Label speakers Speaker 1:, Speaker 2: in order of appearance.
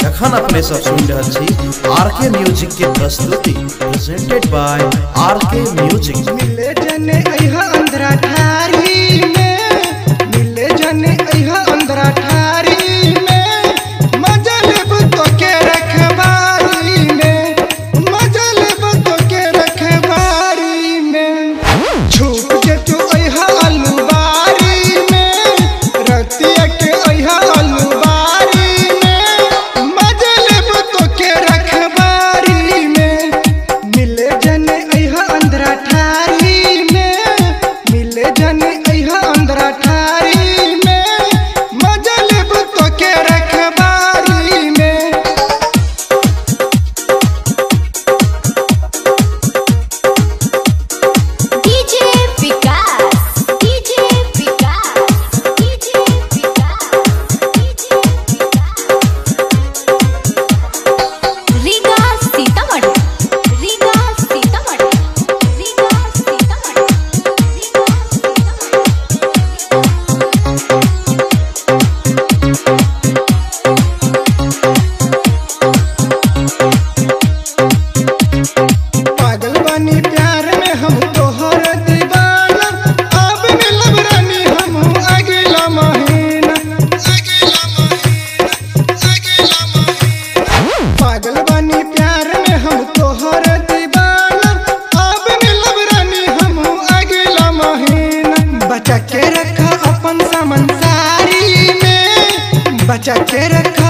Speaker 1: एखन अपने सब सुन रहे छी आरके म्यूजिक के प्रस्तुति प्रेजेंटेड बाय आरके म्यूजिक।
Speaker 2: मिले जने अइहा अंधरा ठारी में, मिले जने अइहा अंधरा ठारी में, मजा लेब तो के रखबारी में, मजा लेब तो के रखबारी में। छूट के तू अइहा अलुबारी में, रतिया के अइहा अलुबारी में, मजा लेब तो के रखबारी में। मिले जने अइहा अंधरा ठारी में, मिले जने अइहा अंधरा ठारी में, मजा लेब तो के रखबारी में।
Speaker 3: डीजे विकास, डीजे विकास, डीजे विकास, डीजे विकास। रीगा सीतामढ़ी, रीगा सीतामढ़ी, रीगा सीतामढ़ी,
Speaker 2: पागल बनी प्यार में हम तोहर दीवाना, अब मिलब रानी हम अगला महीना, अगला महीना, अगला महीना। पागल बनी प्यार में हम तोहर दीवाना, अब मिलब रानी हम अगला महीना। बचा के रखा अपन सामान सारी में, बचा के रखा